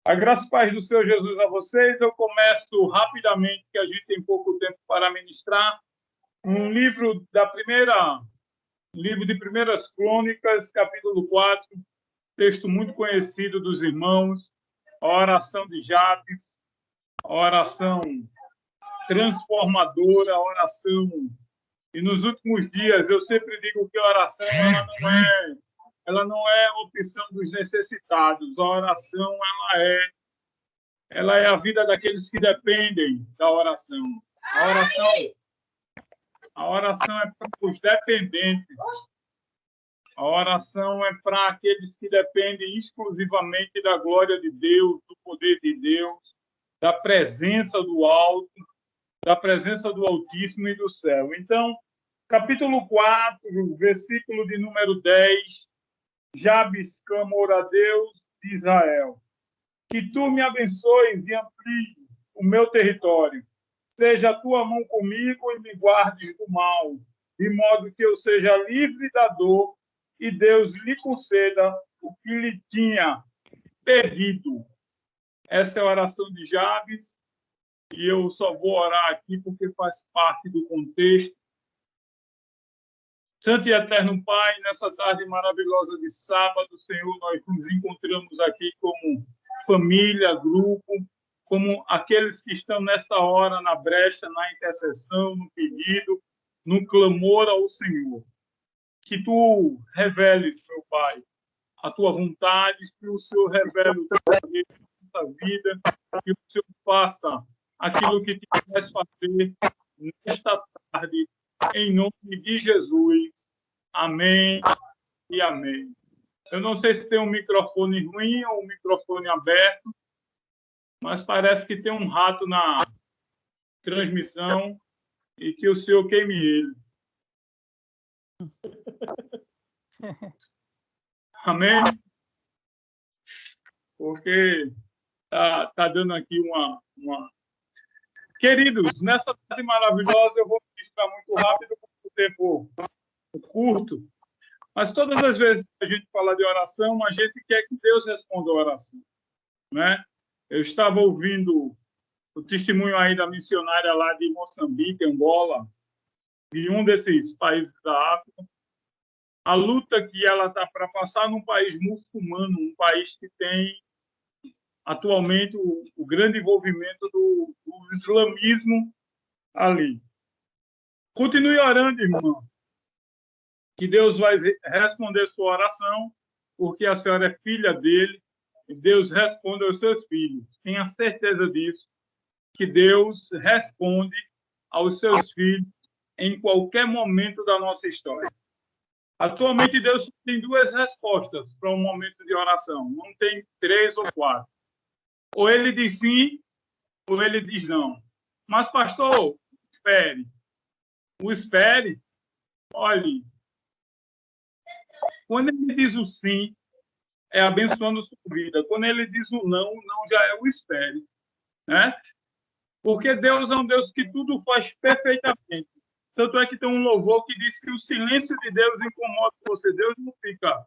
A graça e paz do Senhor Jesus a vocês. Eu começo rapidamente, que a gente tem pouco tempo para ministrar. Um livro livro de Primeiras Crônicas, capítulo 4, texto muito conhecido dos irmãos, a oração de Jabes, a oração transformadora, a oração. E nos últimos dias eu sempre digo que a oração ela não é a opção dos necessitados. A oração ela é a vida daqueles que dependem da oração. A oração é para os dependentes. A oração é para aqueles que dependem exclusivamente da glória de Deus, do poder de Deus, da presença do alto, da presença do Altíssimo e do céu. Então, capítulo 4, versículo de número 10, Jabes clamou a Deus de Israel: que tu me abençoes e amplies o meu território. Seja a tua mão comigo e me guardes do mal, de modo que eu seja livre da dor e Deus lhe conceda o que lhe tinha pedido. Essa é a oração de Jabes, e eu só vou orar aqui porque faz parte do contexto. Santo e eterno Pai, nessa tarde maravilhosa de sábado, Senhor, nós nos encontramos aqui como família, grupo, como aqueles que estão nesta hora na brecha, na intercessão, no pedido, no clamor ao Senhor. Que tu reveles, meu Pai, a tua vontade, que o Senhor revele o teu poder na nossa vida, que o Senhor faça aquilo que te queres fazer nesta tarde, em nome de Jesus. Amém e amém. Eu não sei se tem um microfone ruim ou um microfone aberto, mas parece que tem um rato na transmissão e que o Senhor queime ele. Amém? Porque tá dando aqui uma... Queridos, nessa tarde maravilhosa eu vou ministrar muito rápido, porque o tempo curto, mas todas as vezes que a gente fala de oração, a gente quer que Deus responda a oração, né? Eu estava ouvindo o testemunho aí da missionária lá de Moçambique, Angola, de um desses países da África, a luta que ela está para passar num país muçulmano, um país que tem atualmente o grande envolvimento do islamismo ali. Continue orando, irmão, que Deus vai responder sua oração, porque a senhora é filha dele, e Deus responde aos seus filhos. Tenha certeza disso, que Deus responde aos seus filhos em qualquer momento da nossa história. Atualmente, Deus tem duas respostas para um momento de oração. Não tem 3 ou 4. Ou ele diz sim, ou ele diz não. Mas, pastor, espere. O espere, olhe, quando ele diz o sim, é abençoando a sua vida. Quando ele diz o não, o não já é o espere, né? Porque Deus é um Deus que tudo faz perfeitamente. Tanto é que tem um louvor que diz que o silêncio de Deus incomoda você. Deus não fica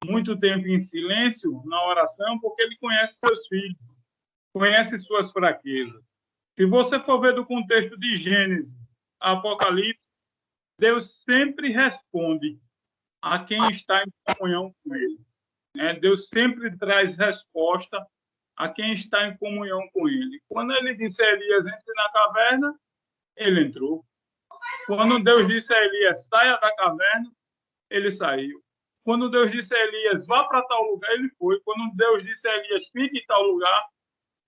muito tempo em silêncio na oração, porque ele conhece seus filhos, conhece suas fraquezas. Se você for ver do contexto de Gênesis a Apocalipse, Deus sempre responde a quem está em comunhão com ele. Deus sempre traz resposta a quem está em comunhão com ele. Quando ele disse a Elias, entre na caverna, ele entrou. Quando Deus disse a Elias, saia da caverna, ele saiu. Quando Deus disse a Elias, vá para tal lugar, ele foi. Quando Deus disse a Elias, fique em tal lugar,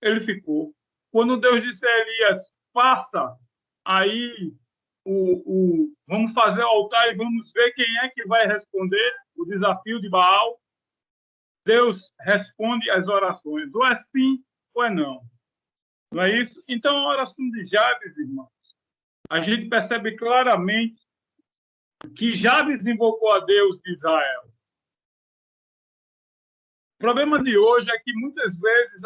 ele ficou. Quando Deus disse a Elias, faça aí vamos fazer o altar e vamos ver quem é que vai responder o desafio de Baal, Deus responde às orações. Ou é sim, ou é não. Não é isso? Então, a oração de Jabes, irmãos, a gente percebe claramente que Jabes invocou a Deus de Israel. O problema de hoje é que muitas vezes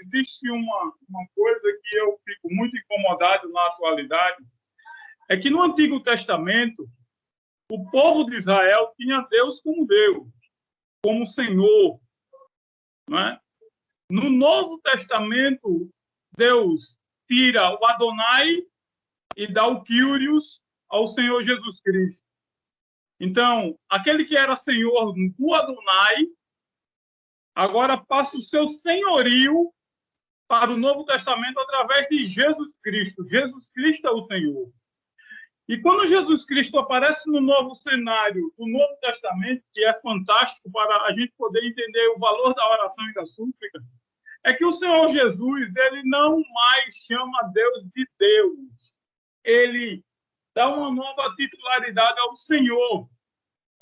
existe uma coisa que eu fico muito incomodado na atualidade, é que no Antigo Testamento o povo de Israel tinha Deus como Deus, como Senhor, não é? No Novo Testamento, Deus tira o Adonai e dá o Kyrios ao Senhor Jesus Cristo. Então, aquele que era senhor do Adonai, agora passa o seu senhorio para o Novo Testamento através de Jesus Cristo. Jesus Cristo é o Senhor. E quando Jesus Cristo aparece no novo cenário do Novo Testamento, que é fantástico para a gente poder entender o valor da oração e da súplica, é que o Senhor Jesus, ele não mais chama Deus de Deus. Ele dá uma nova titularidade ao Senhor.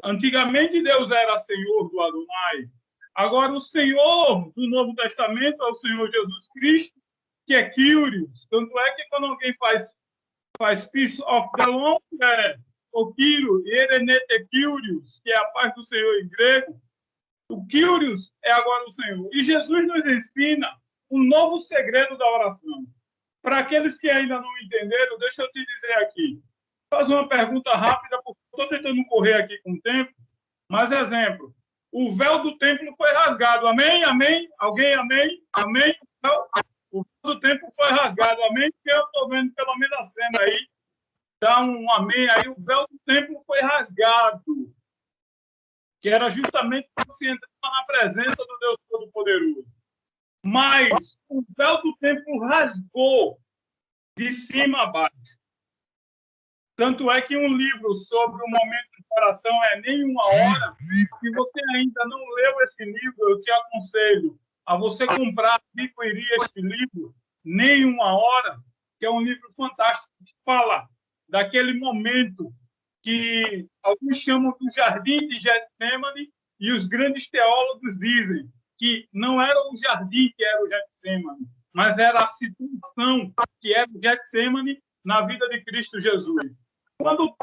Antigamente Deus era Senhor do Adonai. Agora o Senhor do Novo Testamento é o Senhor Jesus Cristo, que é Kyrios. Tanto é que quando alguém faz Peace of the Long, o Kyrios, Erenete Kyrios, que é a paz do Senhor em grego, o Kyrios é agora o Senhor. E Jesus nos ensina um novo segredo da oração. Para aqueles que ainda não entenderam, deixa eu te dizer aqui. Faz uma pergunta rápida, porque estou tentando correr aqui com o tempo. Mas, exemplo, o véu do templo foi rasgado. Amém? Amém? Alguém amém? Amém? Então, o véu do templo foi rasgado. Amém? Porque eu estou vendo pelo menos a cena aí. Dá um amém aí. O véu do templo foi rasgado. Que era justamente para se entrar na presença do Deus Todo-Poderoso. Mas o véu do templo rasgou de cima a baixo. Tanto é que um livro sobre o momento de oração é Nem Uma Hora. Se você ainda não leu esse livro, eu te aconselho a você comprar, adquirir este livro, Nem Uma Hora, que é um livro fantástico que fala daquele momento que alguns chamam do Jardim de Getsemane, e os grandes teólogos dizem que não era o jardim que era o Getsemane, mas era a situação que era o Getsemane na vida de Cristo Jesus. Quando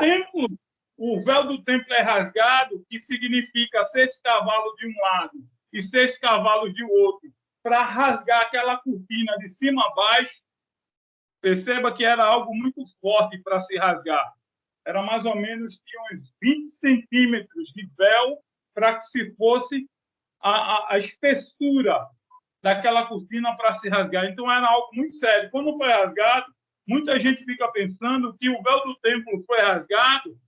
o véu do templo é rasgado, que significa 6 cavalos de um lado e 6 cavalos de outro, para rasgar aquela cortina de cima a baixo, perceba que era algo muito forte para se rasgar. Era mais ou menos de uns 20 centímetros de véu para que se fosse a espessura daquela cortina para se rasgar. Então, era algo muito sério. Quando foi rasgado, muita gente fica pensando que o véu do templo foi rasgado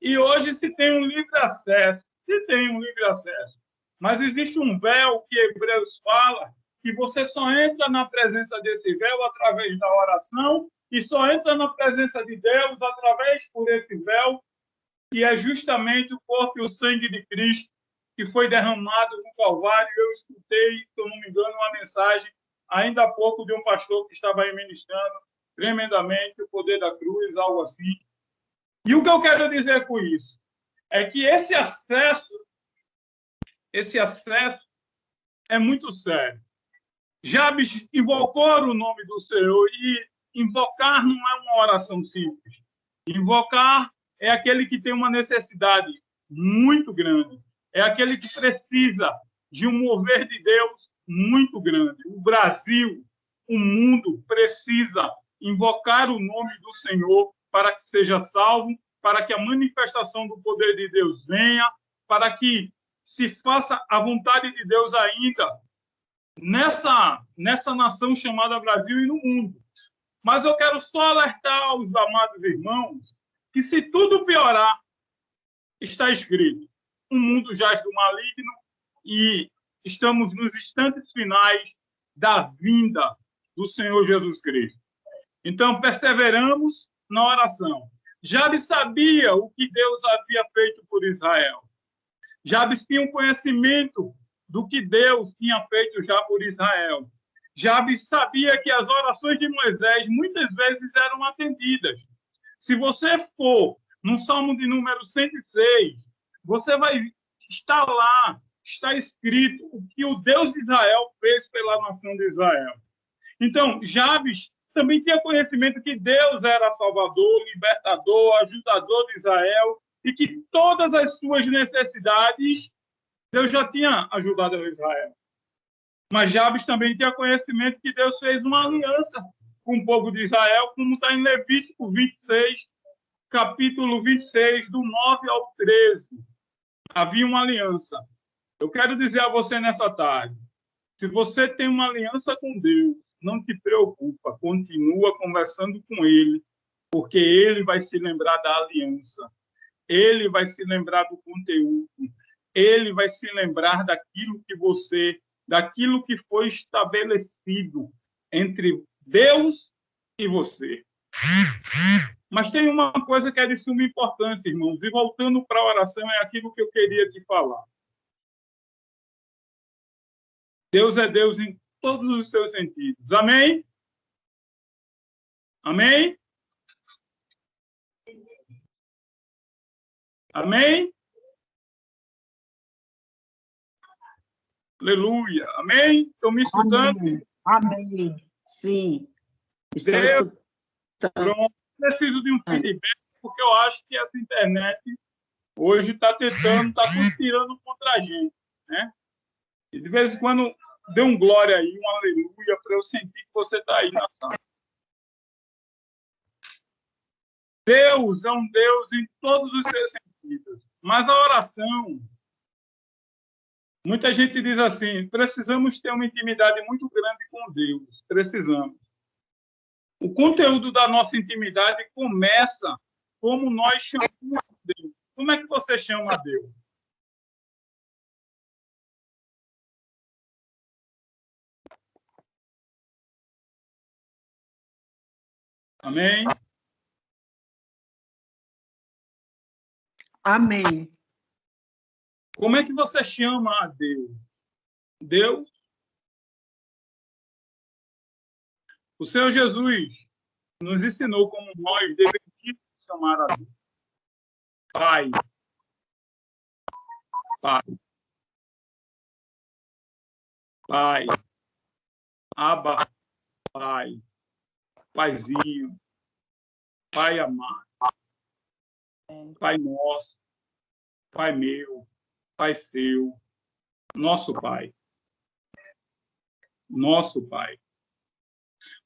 e hoje se tem um livre acesso. Se tem um livre acesso. Mas existe um véu que Hebreus fala que você só entra na presença desse véu através da oração e só entra na presença de Deus através por esse véu, que é justamente o corpo e o sangue de Cristo que foi derramado no Calvário. Eu escutei, se eu não me engano, uma mensagem ainda há pouco de um pastor que estava aí ministrando tremendamente o poder da cruz, algo assim. E o que eu quero dizer com isso é que esse acesso é muito sério. Jabes invocou o nome do Senhor, e invocar não é uma oração simples. Invocar é aquele que tem uma necessidade muito grande. É aquele que precisa de um mover de Deus muito grande. O Brasil, o mundo precisa invocar o nome do Senhor para que seja salvo, para que a manifestação do poder de Deus venha, para que se faça a vontade de Deus ainda nessa nação chamada Brasil e no mundo. Mas eu quero só alertar aos amados irmãos que, se tudo piorar, está escrito: o mundo jaz do maligno e estamos nos instantes finais da vinda do Senhor Jesus Cristo. Então, perseveramos na oração. Jabes sabia o que Deus havia feito por Israel. Jabes tinha um conhecimento do que Deus tinha feito já por Israel. Jabes sabia que as orações de Moisés muitas vezes eram atendidas. Se você for no Salmo de número 106, você vai estar lá, está escrito o que o Deus de Israel fez pela nação de Israel. Então, Jabes também tinha conhecimento que Deus era salvador, libertador, ajudador de Israel, e que todas as suas necessidades Deus já tinha ajudado a Israel. Mas Jabes também tinha conhecimento que Deus fez uma aliança com o povo de Israel, como está em Levítico 26, capítulo 26, do 9 ao 13. Havia uma aliança. Eu quero dizer a você nessa tarde, Se você tem uma aliança com Deus, não te preocupa, continua conversando com Ele, porque Ele vai se lembrar da aliança, Ele vai se lembrar do conteúdo, Ele vai se lembrar daquilo que foi estabelecido entre Deus e você. Mas tem uma coisa que é de suma importância, irmãos, e voltando para a oração, é aquilo que eu queria te falar. Deus é Deus em todos os seus sentidos. Amém? Amém? Amém? Aleluia. Amém? Estão me escutando? Amém. Amém. Sim. Deus, pronto. Preciso de um feedback, porque eu acho que essa internet hoje está conspirando contra a gente, né? E de vez em quando dê um glória aí, um aleluia, para eu sentir que você está aí na sala. Deus é um Deus em todos os seus sentidos. Mas a oração, muita gente diz assim, precisamos ter uma intimidade muito grande com Deus. Precisamos. O conteúdo da nossa intimidade começa como nós chamamos Deus. Como é que você chama Deus? Amém? Amém. Como é que você chama a Deus? Deus? O Senhor Jesus nos ensinou como nós deveríamos chamar a Deus. Pai. Pai. Pai. Abba. Pai. Paizinho. Pai amado. Pai nosso. Pai meu. Pai seu. Nosso Pai. Nosso Pai.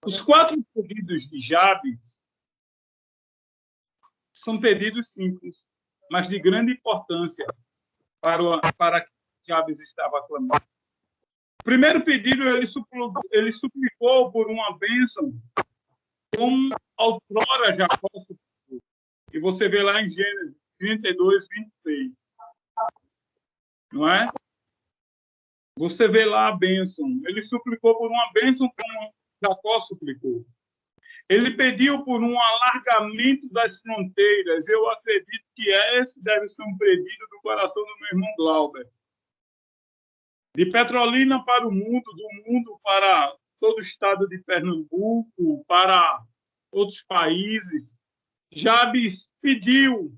Os 4 pedidos de Jabes são pedidos simples, mas de grande importância para que Jabes estava clamando. O primeiro pedido, ele suplicou por uma bênção, como outrora Jacó suplicou. E você vê lá em Gênesis 32, 26. Não é? Você vê lá a bênção. Ele suplicou por uma bênção como Jacó suplicou. Ele pediu por um alargamento das fronteiras. Eu acredito que esse deve ser um pedido do coração do meu irmão Glauber. De Petrolina para o mundo, do mundo para todo o estado de Pernambuco, para outros países. Jabes pediu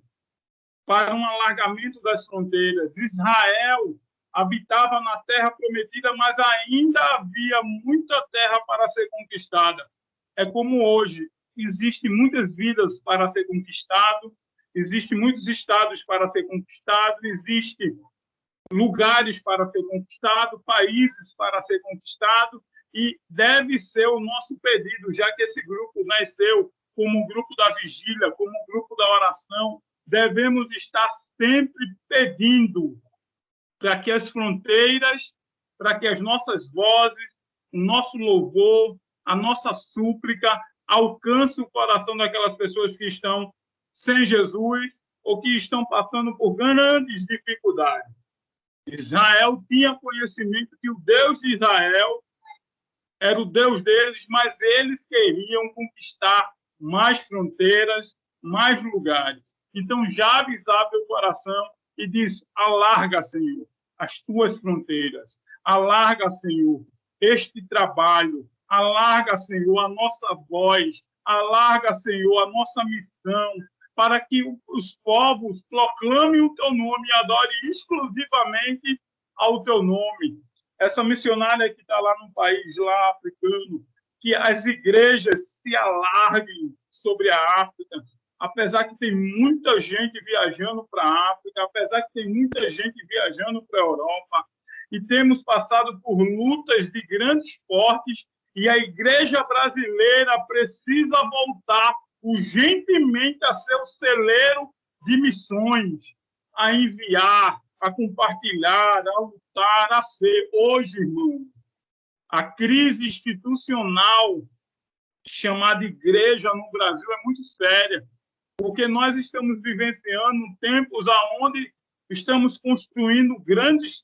para um alargamento das fronteiras. Israel habitava na terra prometida, mas ainda havia muita terra para ser conquistada. É como hoje, existem muitas vidas para ser conquistado, existem muitos estados para ser conquistado, existem lugares para ser conquistado, países para ser conquistado, e deve ser o nosso pedido, já que esse grupo nasceu como o grupo da vigília, como o grupo da oração, devemos estar sempre pedindo para que as fronteiras, para que as nossas vozes, o nosso louvor, a nossa súplica alcance o coração daquelas pessoas que estão sem Jesus ou que estão passando por grandes dificuldades. Israel tinha conhecimento que o Deus de Israel era o Deus deles, mas eles queriam conquistar mais fronteiras, mais lugares. Então, Jabes abre o coração e diz: alarga, Senhor, as tuas fronteiras, alarga, Senhor, este trabalho, alarga, Senhor, a nossa voz, alarga, Senhor, a nossa missão, para que os povos proclamem o teu nome e adorem exclusivamente ao teu nome. Essa missionária que está lá no país lá africano, que as igrejas se alarguem sobre a África, apesar que tem muita gente viajando para a África, apesar que tem muita gente viajando para a Europa, e temos passado por lutas de grandes portes, e a igreja brasileira precisa voltar urgentemente a ser o celeiro de missões, a enviar, a compartilhar, a lutar, a ser. Hoje, irmãos, A crise institucional chamada igreja no Brasil é muito séria, porque nós estamos vivenciando tempos onde estamos construindo grandes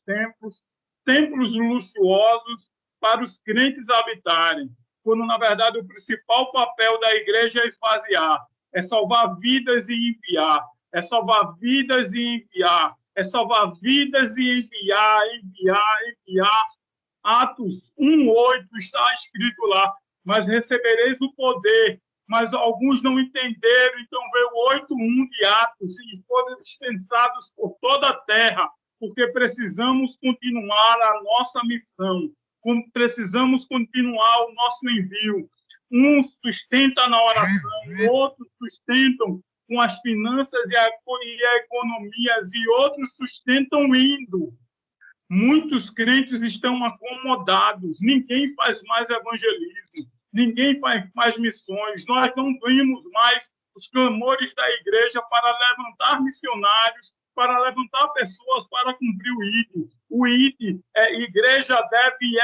templos luxuosos para os crentes habitarem, quando, na verdade, o principal papel da igreja é esvaziar, é salvar vidas e enviar, é salvar vidas e enviar, é salvar vidas e enviar. Atos 1:8 está escrito lá, mas recebereis o poder. Mas alguns não entenderam, então veio o 8:1 de Atos e foram dispensados por toda a terra, porque precisamos continuar a nossa missão, precisamos continuar o nosso envio. Uns sustentam na oração, outros sustentam com as finanças e a economias, e outros sustentam indo. Muitos crentes estão acomodados, ninguém faz mais evangelismo, ninguém faz mais missões, nós não vemos mais os clamores da igreja para levantar missionários, para levantar pessoas para cumprir o ID. O ID é igreja deve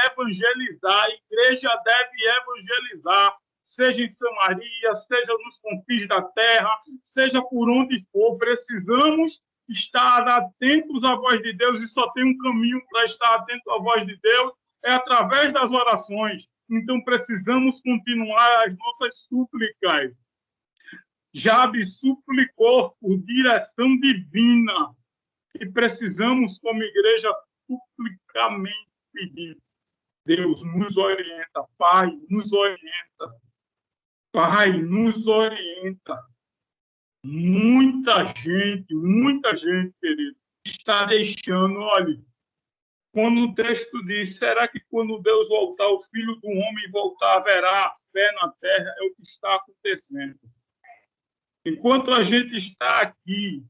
evangelizar, seja em Samaria, seja nos confins da terra, seja por onde for, precisamos estar atentos à voz de Deus, e só tem um caminho para estar atento à voz de Deus, é através das orações. Então, precisamos continuar as nossas súplicas. Jabes suplicou por direção divina, e precisamos, como igreja, suplicamente pedir. Deus nos orienta, Pai, nos orienta. Pai, nos orienta. Muita gente, querido, está deixando, olha, quando o texto diz, será que quando Deus voltar, o Filho do Homem voltar, haverá fé na terra? É o que está acontecendo. Enquanto a gente está aqui,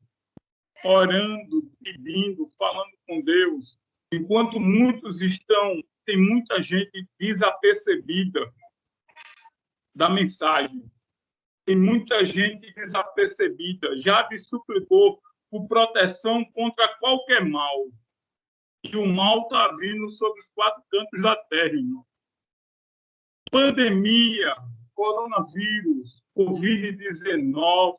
orando, pedindo, falando com Deus, enquanto muitos estão, tem muita gente desapercebida da mensagem, tem muita gente desapercebida. Jabes suplicou por proteção contra qualquer mal. E o mal está vindo sobre os 4 cantos da terra, irmão. Pandemia, coronavírus, Covid-19.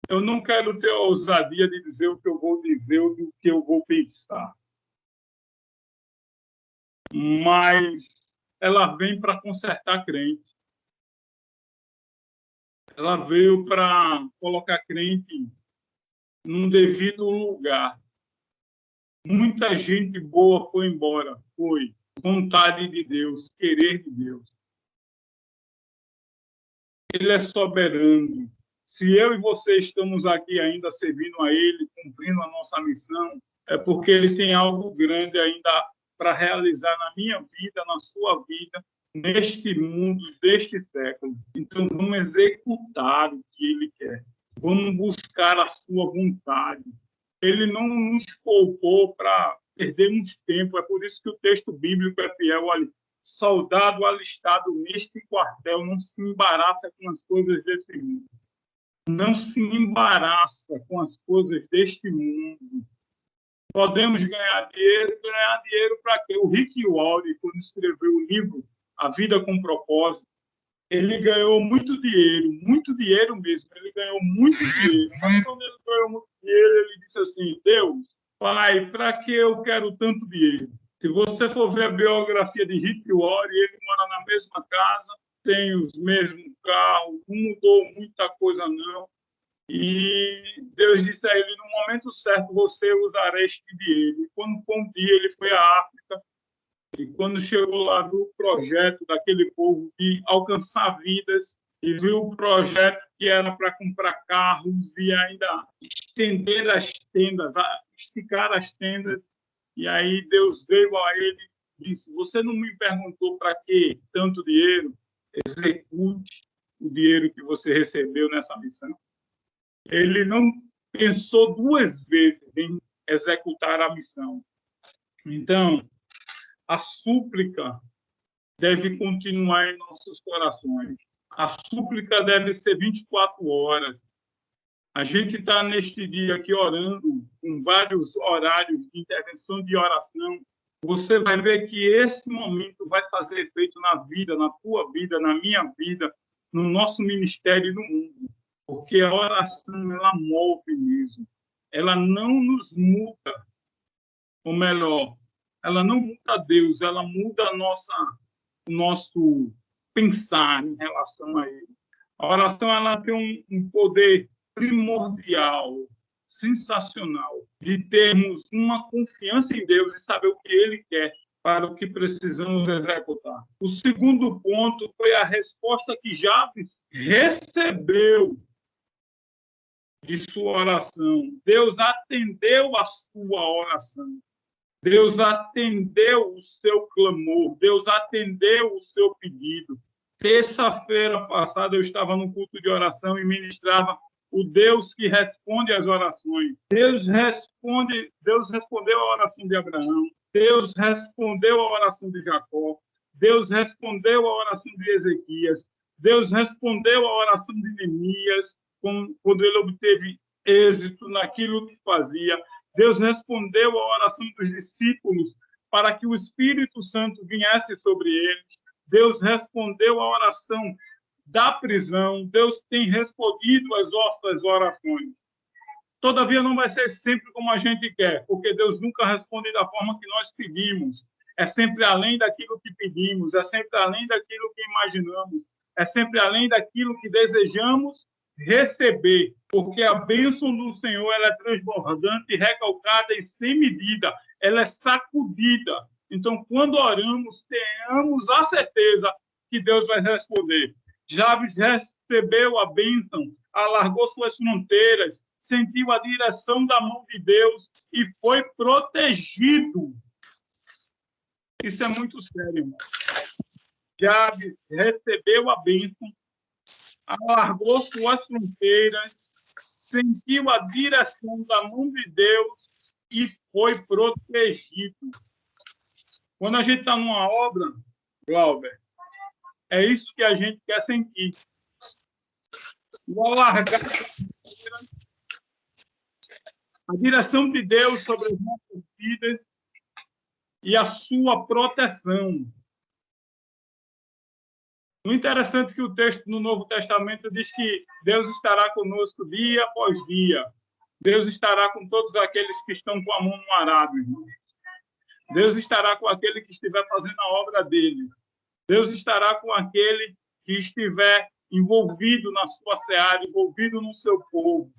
Eu não quero ter a ousadia de dizer o que eu vou dizer ou o que eu vou pensar. Mas ela vem para consertar crente. Ela veio para colocar crente num devido lugar. Muita gente boa foi embora. Foi vontade de Deus, querer de Deus. Ele é soberano. Se eu e você estamos aqui ainda servindo a Ele, cumprindo a nossa missão, é porque Ele tem algo grande ainda para realizar na minha vida, na sua vida, neste mundo, deste século. Então, vamos executar o que Ele quer. Vamos buscar a sua vontade. Ele não nos poupou para perdermos tempo. É por isso que o texto bíblico é fiel. Olha, soldado alistado neste quartel não se embaraça com as coisas desse mundo. Não se embaraça com as coisas deste mundo. Podemos ganhar dinheiro para quê? O Rick Warren, quando escreveu o livro A Vida com Propósito, ele ganhou muito dinheiro mesmo. Ele ganhou muito dinheiro. Mas quando ele ganhou muito dinheiro, ele disse assim: Deus, Pai, para que eu quero tanto dinheiro? Se você for ver a biografia de Rick Warren, ele mora na mesma casa, tem os mesmos carros, não mudou muita coisa, não. E Deus disse a ele: no momento certo, você usará este dinheiro. E quando foi um dia, ele foi à África, e quando chegou lá, viu o projeto daquele povo de alcançar vidas, e viu o projeto que era para comprar carros e ainda estender as tendas, esticar as tendas. E aí Deus veio a ele e disse: você não me perguntou para que tanto dinheiro? Execute o dinheiro que você recebeu nessa missão. Ele não pensou 2 vezes em executar a missão. Então, a súplica deve continuar em nossos corações. A súplica deve ser 24 horas. A gente está neste dia aqui orando, com vários horários de intervenção de oração, você vai ver que esse momento vai fazer efeito na vida, na tua vida, na minha vida, no nosso ministério e no mundo. Porque a oração, ela move mesmo. Ela não nos muda, ou melhor, ela não muda Deus, ela muda o nosso pensar em relação a Ele. A oração, ela tem um poder primordial, sensacional, de termos uma confiança em Deus e saber o que Ele quer para o que precisamos executar. O segundo ponto foi a resposta que Jabes recebeu de sua oração. Deus atendeu a sua oração. Deus atendeu o seu clamor. Deus atendeu o seu pedido. Terça-feira passada eu estava no culto de oração e ministrava o Deus que responde às orações. Deus respondeu a oração de Abraão. Deus respondeu a oração de Jacó. Deus respondeu a oração de Ezequias. Deus respondeu a oração de Neemias, quando ele obteve êxito naquilo que fazia. Deus respondeu a oração dos discípulos para que o Espírito Santo viesse sobre eles. Deus respondeu a oração da prisão. Deus tem respondido às nossas orações. Todavia, não vai ser sempre como a gente quer, porque Deus nunca responde da forma que nós pedimos. É sempre além daquilo que pedimos, é sempre além daquilo que imaginamos, é sempre além daquilo que desejamos receber, porque a bênção do Senhor, ela é transbordante, recalcada e sem medida, ela é sacudida. Então, quando oramos, tenhamos a certeza que Deus vai responder. Jabes recebeu a bênção, alargou suas fronteiras, sentiu a direção da mão de Deus e foi protegido. Isso é muito sério, irmão. Jabes recebeu a bênção, alargou suas fronteiras, sentiu a direção da mão de Deus e foi protegido. Quando a gente está numa obra, Glauber, é isso que a gente quer sentir. O alargar a direção de Deus sobre as nossas vidas e a sua proteção. O interessante é que o texto no Novo Testamento diz que Deus estará conosco dia após dia. Deus estará com todos aqueles que estão com a mão no arado, irmão. Deus estará com aquele que estiver fazendo a obra dele. Deus estará com aquele que estiver envolvido na sua seara, envolvido no seu povo.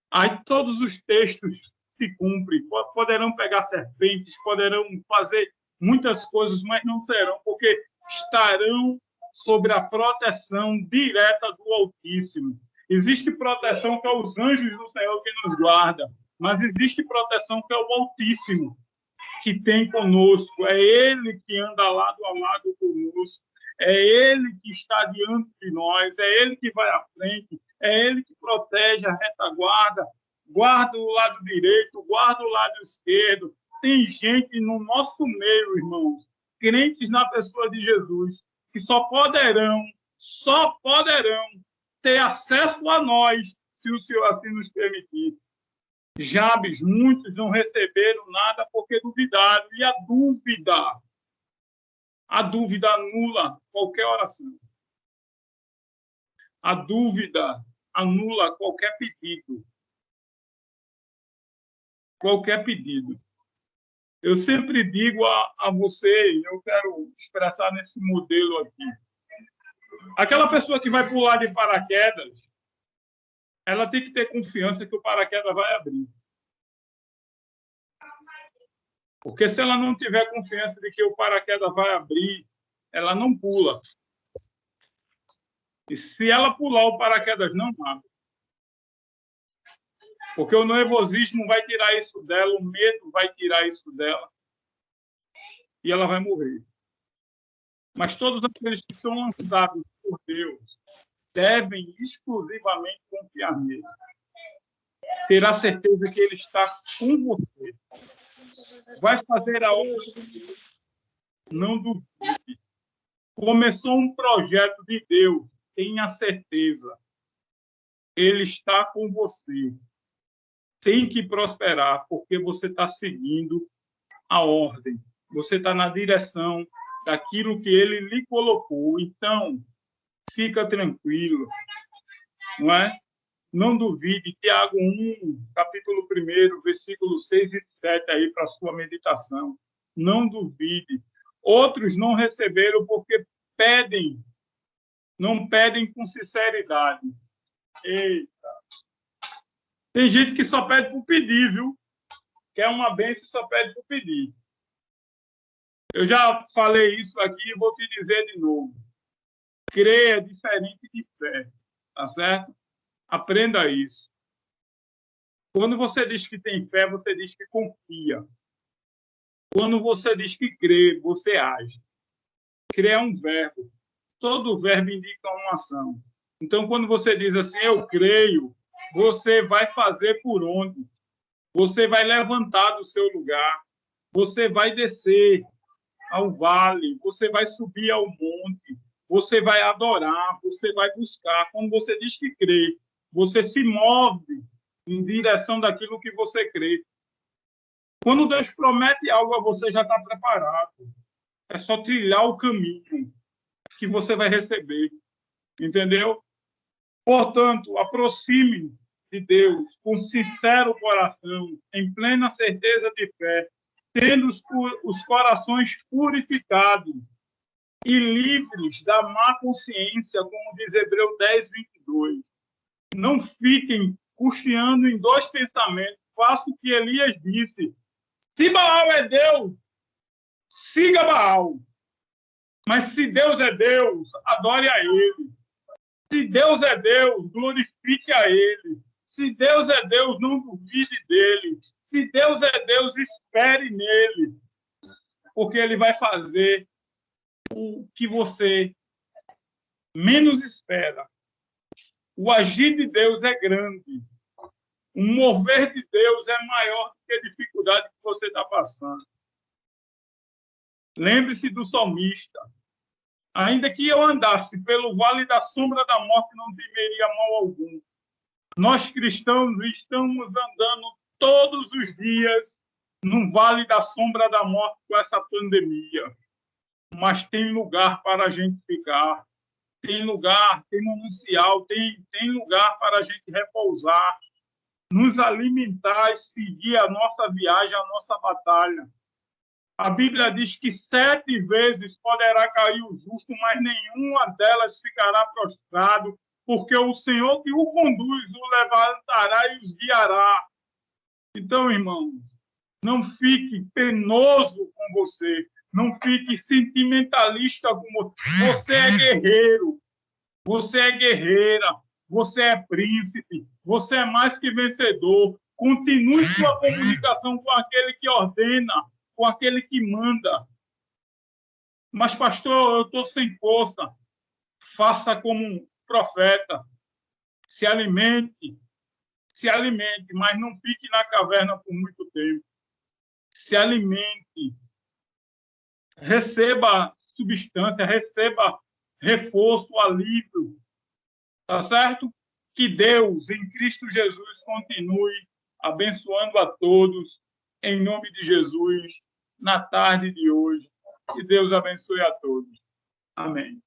Aí todos os textos se cumprem. Poderão pegar serpentes, poderão fazer muitas coisas, mas não serão, porque estarão sob a proteção direta do Altíssimo. Existe proteção que é os anjos do Senhor que nos guardam, mas existe proteção que é o Altíssimo que tem conosco. É Ele que anda lado a lado conosco. É Ele que está diante de nós. É Ele que vai à frente. É Ele que protege a retaguarda. Guarda o lado direito, guarda o lado esquerdo. Tem gente no nosso meio, irmãos, crentes na pessoa de Jesus, que só poderão ter acesso a nós, se o Senhor assim nos permitir. Jabes, muitos não receberam nada porque duvidaram. E a dúvida anula qualquer oração. A dúvida anula qualquer pedido. Qualquer pedido. Eu sempre digo a você, e eu quero expressar nesse modelo aqui, aquela pessoa que vai pular de paraquedas, ela tem que ter confiança que o paraquedas vai abrir. Porque se ela não tiver confiança de que o paraquedas vai abrir, ela não pula. E se ela pular, o paraquedas não abre. Porque o nervosismo vai tirar isso dela, o medo vai tirar isso dela, e ela vai morrer. Mas todos aqueles que são lançados por Deus devem exclusivamente confiar nele. Ter a certeza que ele está com você. Vai fazer a obra de Deus. Não duvide. Começou um projeto de Deus. Tenha certeza. Ele está com você. Tem que prosperar, porque você está seguindo a ordem. Você está na direção daquilo que ele lhe colocou. Então, fica tranquilo, não é? Não duvide. Tiago 1, capítulo 1, versículos 6 e 7, aí para a sua meditação. Não duvide. Outros não receberam porque pedem, não pedem com sinceridade. Eita. Tem gente que só pede por pedir, viu? Quer uma bênção e só pede por pedir. Eu já falei isso aqui e vou te dizer de novo. Crer é diferente de fé, tá certo? Aprenda isso. Quando você diz que tem fé, você diz que confia. Quando você diz que crê, você age. Crer é um verbo. Todo verbo indica uma ação. Então, quando você diz assim, eu creio, você vai fazer por onde? Você vai levantar do seu lugar. Você vai descer ao vale. Você vai subir ao monte. Você vai adorar. Você vai buscar. Quando você diz que crê, você se move em direção daquilo que você crê. Quando Deus promete algo a você, já está preparado. É só trilhar o caminho que você vai receber. Entendeu? Portanto, aproxime de Deus com sincero coração, em plena certeza de fé, tendo os corações purificados e livres da má consciência, como diz Hebreus 10, 22. Não fiquem cocheando em dois pensamentos. Faça o que Elias disse. Se Baal é Deus, siga Baal. Mas se Deus é Deus, adore a Ele. Se Deus é Deus, glorifique a Ele. Se Deus é Deus, não duvide dele. Se Deus é Deus, espere nele. Porque Ele vai fazer o que você menos espera. O agir de Deus é grande. O mover de Deus é maior do que a dificuldade que você está passando. Lembre-se do salmista. Ainda que eu andasse pelo vale da sombra da morte, não temeria mal algum. Nós cristãos estamos andando todos os dias no vale da sombra da morte com essa pandemia. Mas tem lugar para a gente ficar. Tem lugar, tem manancial, tem lugar para a gente repousar, nos alimentar e seguir a nossa viagem, a nossa batalha. A Bíblia diz que 7 vezes poderá cair o justo, mas nenhuma delas ficará prostrado, porque o Senhor que o conduz, o levantará e os guiará. Então, irmãos, não fique penoso com você, não fique sentimentalista com você. Você é guerreiro, você é guerreira, você é príncipe, você é mais que vencedor. Continue sua comunicação com aquele que ordena, com aquele que manda. Mas, pastor, eu estou sem força. Faça como um profeta. Se alimente, mas não fique na caverna por muito tempo. Se alimente. Receba substância, receba reforço, alívio. Tá certo? Que Deus, em Cristo Jesus, continue abençoando a todos, em nome de Jesus, na tarde de hoje. Que Deus abençoe a todos. Amém.